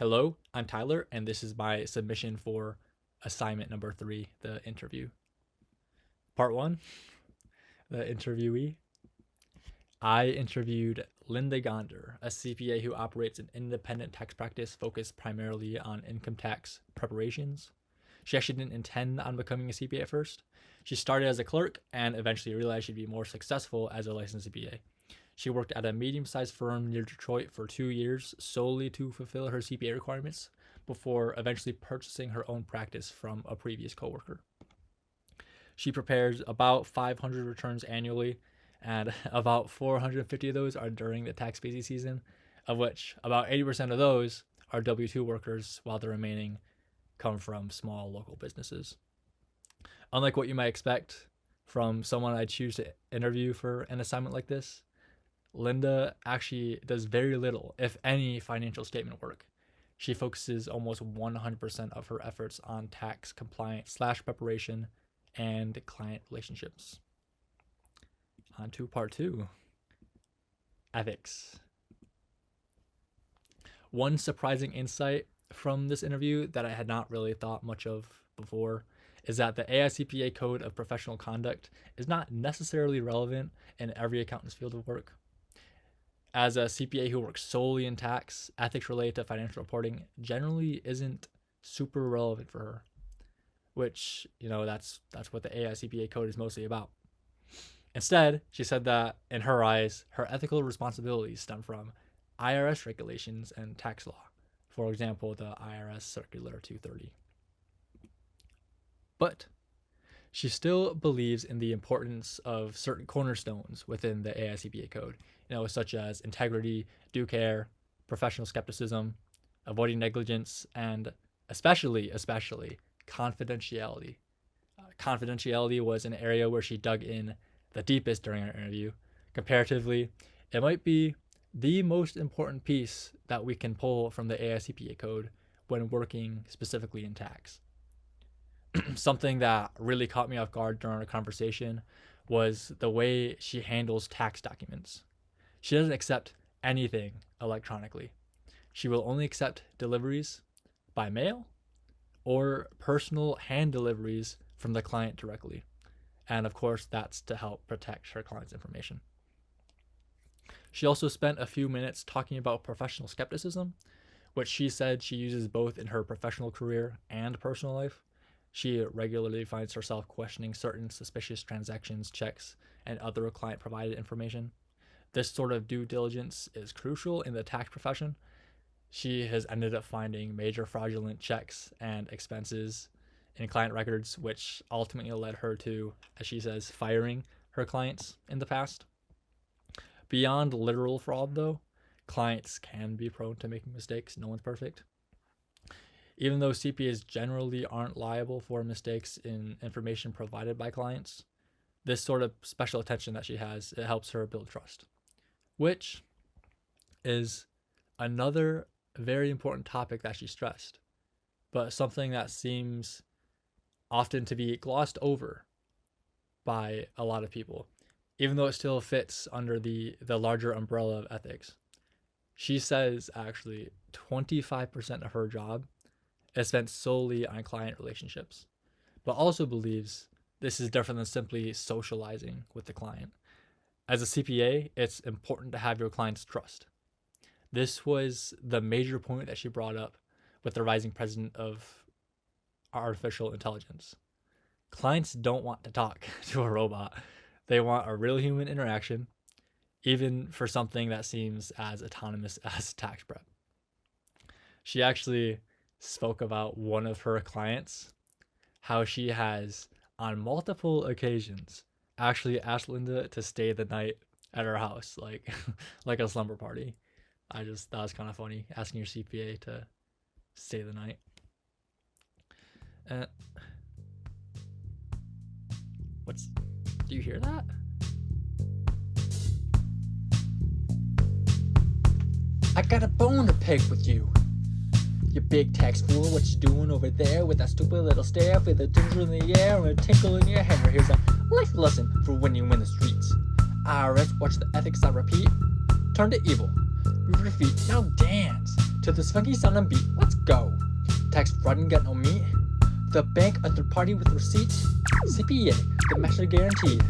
Hello, I'm Tyler, and this is my submission for assignment number 3, the interview. Part 1, the interviewee. I interviewed Linda Gonder, a CPA who operates an independent tax practice focused primarily on income tax preparations. She actually didn't intend on becoming a CPA at first. She started as a clerk and eventually realized she'd be more successful as a licensed CPA. She worked at a medium-sized firm near Detroit for 2 years solely to fulfill her CPA requirements before eventually purchasing her own practice from a previous coworker. She prepares about 500 returns annually, and about 450 of those are during the tax busy season, of which about 80% of those are W-2 workers, while the remaining come from small local businesses. Unlike what you might expect from someone I choose to interview for an assignment like this, Linda actually does very little, if any, financial statement work. She focuses almost 100% of her efforts on tax compliance / preparation and client relationships. On to part 2, ethics. One surprising insight from this interview that I had not really thought much of before is that the AICPA Code of Professional Conduct is not necessarily relevant in every accountant's field of work. As a CPA who works solely in tax, ethics related to financial reporting generally isn't super relevant for her, which, that's what the AICPA Code is mostly about. Instead, she said that, in her eyes, her ethical responsibilities stem from IRS regulations and tax law, for example, the IRS Circular 230. But she still believes in the importance of certain cornerstones within the AICPA Code, such as integrity, due care, professional skepticism, avoiding negligence, and especially confidentiality. Confidentiality was an area where she dug in the deepest during our interview. Comparatively, it might be the most important piece that we can pull from the AICPA Code when working specifically in tax. Something that really caught me off guard during our conversation was the way she handles tax documents. She doesn't accept anything electronically. She will only accept deliveries by mail or personal hand deliveries from the client directly. And of course, that's to help protect her client's information. She also spent a few minutes talking about professional skepticism, which she said she uses both in her professional career and personal life. She regularly finds herself questioning certain suspicious transactions, checks, and other client-provided information. This sort of due diligence is crucial in the tax profession. She has ended up finding major fraudulent checks and expenses in client records, which ultimately led her to, as she says, firing her clients in the past. Beyond literal fraud, though, clients can be prone to making mistakes. No one's perfect. Even though CPAs generally aren't liable for mistakes in information provided by clients, this sort of special attention that she has, it helps her build trust, which is another very important topic that she stressed, but something that seems often to be glossed over by a lot of people, even though it still fits under the larger umbrella of ethics. She says actually 25% of her job is spent solely on client relationships, but also believes this is different than simply socializing with the client. As a CPA, it's important to have your clients' trust. This was the major point that she brought up with the rising president of artificial intelligence. Clients don't want to talk to a robot. They want a real human interaction, even for something that seems as autonomous as tax prep. She actually spoke about one of her clients, how she has, on multiple occasions, actually asked Linda to stay the night at her house, like a slumber party. That was kind of funny, asking your CPA to stay the night. Do you hear that? I got a bone to pick with you. You big tax fool, what you doing over there with that stupid little staff with a tingle in the air and a tickle in your hair? Here's a life lesson for when you win the streets. IRS, watch the ethics I repeat. Turn to evil, move your feet, now dance. To the funky sound and beat, let's go. Tax fraud and get no meat. The bank, a third party with receipts. CPA, the master guaranteed.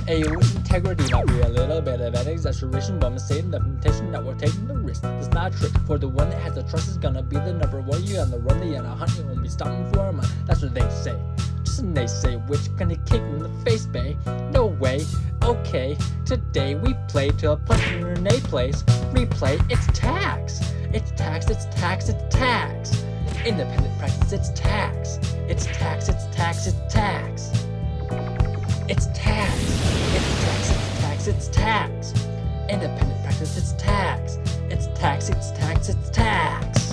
Ayo, with integrity might be a little bit of an exaggeration, but I'm saying the temptation that we're taking the risk. It's not a trick, for the one that has the trust is gonna be the number one. You on the run, they on a hunt, you won't be stopping for a month. That's what they say. Just a naysay, which gonna kick in the face, bae. No way. Okay, today we play to a pleasure in a place. Replay, it's tax. It's tax, it's tax, it's tax. Independent practice, it's tax. It's tax, it's tax, it's tax. It's tax. It's tax, it's tax, it's tax. Independent practice, it's tax. It's tax, it's tax, it's tax.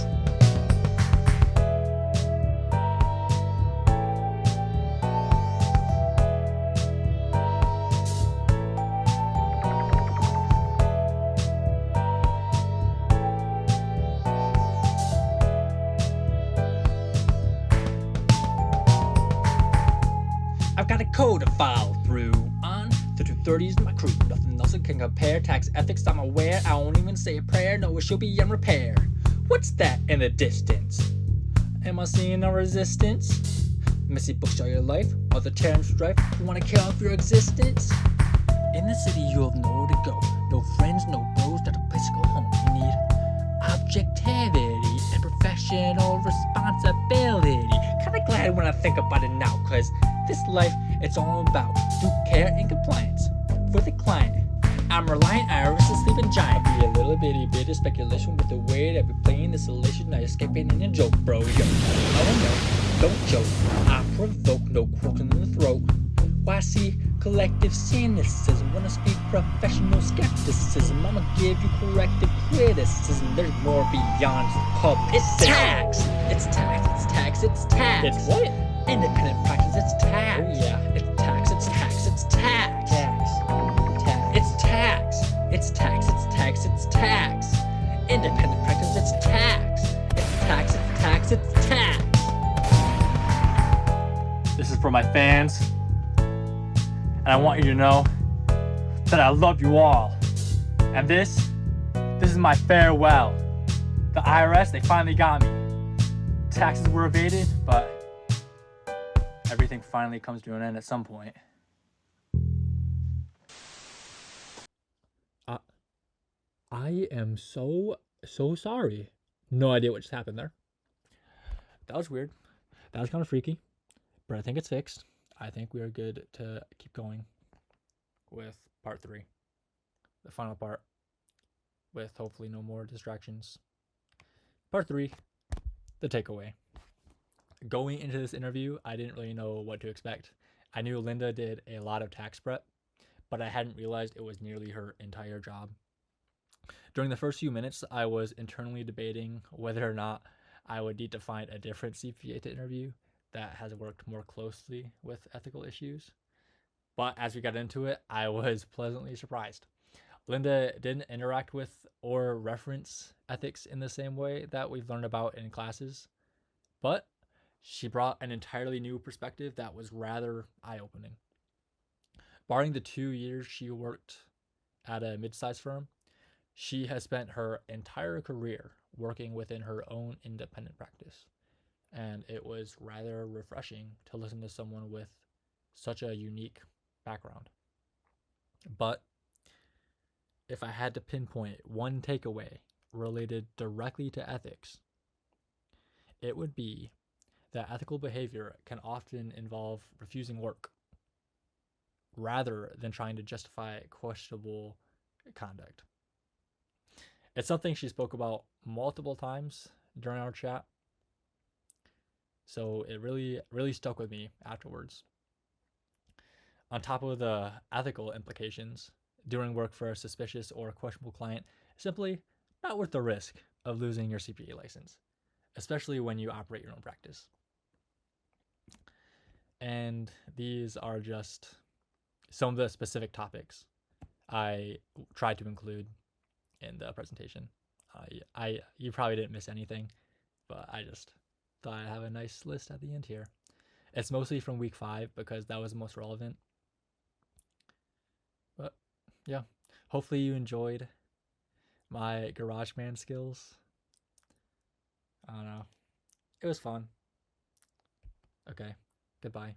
I've got a code to follow through on the 230s in my crew. Nothing else can compare. Tax ethics, I'm aware. I won't even say a prayer. No, it should be in repair. What's that in the distance? Am I seeing a resistance? Messy books show your life, all the terror and strife. You wanna kill off your existence? In the city, you'll have nowhere to go. No friends, no bros, not a place to go home. You need objectivity and professional responsibility. Kinda glad when I think about it now, cause this life, it's all about due care and compliance for the client. I'm relying Iris, a sleeping giant. Be a little bit of speculation with the way that we're playing this elation. Not escaping in a joke, bro. Yo, oh no, don't joke. I provoke, no quote in the throat. Why see collective cynicism when I speak professional skepticism? I'ma give you corrective criticism. There's more beyond public. It's tax. It's tax. It's tax. It's tax. It's what? Independent practice. It's tax. Oh yeah. It's tax. It's tax. It's tax. Tax. It's tax. It's tax. It's tax. It's tax. Independent practice. It's tax. It's tax. It's tax. It's tax. This is for my fans. And I want you to know that I love you all. And this is my farewell. The IRS, they finally got me. Taxes were evaded, but everything finally comes to an end at some point. I am so sorry. No idea what just happened there. That was weird. That was kind of freaky, but I think it's fixed. I think we are good to keep going with part 3, the final part, with hopefully no more distractions. Part 3, the takeaway. Going into this interview, I didn't really know what to expect. I knew Linda did a lot of tax prep, but I hadn't realized it was nearly her entire job. During the first few minutes, I was internally debating whether or not I would need to find a different CPA to interview that has worked more closely with ethical issues. But as we got into it, I was pleasantly surprised. Linda didn't interact with or reference ethics in the same way that we've learned about in classes, but she brought an entirely new perspective that was rather eye-opening. Barring the 2 years she worked at a mid-sized firm, she has spent her entire career working within her own independent practice. And it was rather refreshing to listen to someone with such a unique background. But if I had to pinpoint one takeaway related directly to ethics, it would be that ethical behavior can often involve refusing work rather than trying to justify questionable conduct. It's something she spoke about multiple times during our chat, so it really stuck with me afterwards. On top of the ethical implications, doing work for a suspicious or questionable client is simply not worth the risk of losing your CPA license, especially when you operate your own practice. And these are just some of the specific topics I tried to include in the presentation. You probably didn't miss anything, but I just thought I'd have a nice list at the end here. It's mostly from week 5 because that was the most relevant. But yeah, hopefully you enjoyed my GarageBand skills I don't know. It was fun. Okay. Goodbye.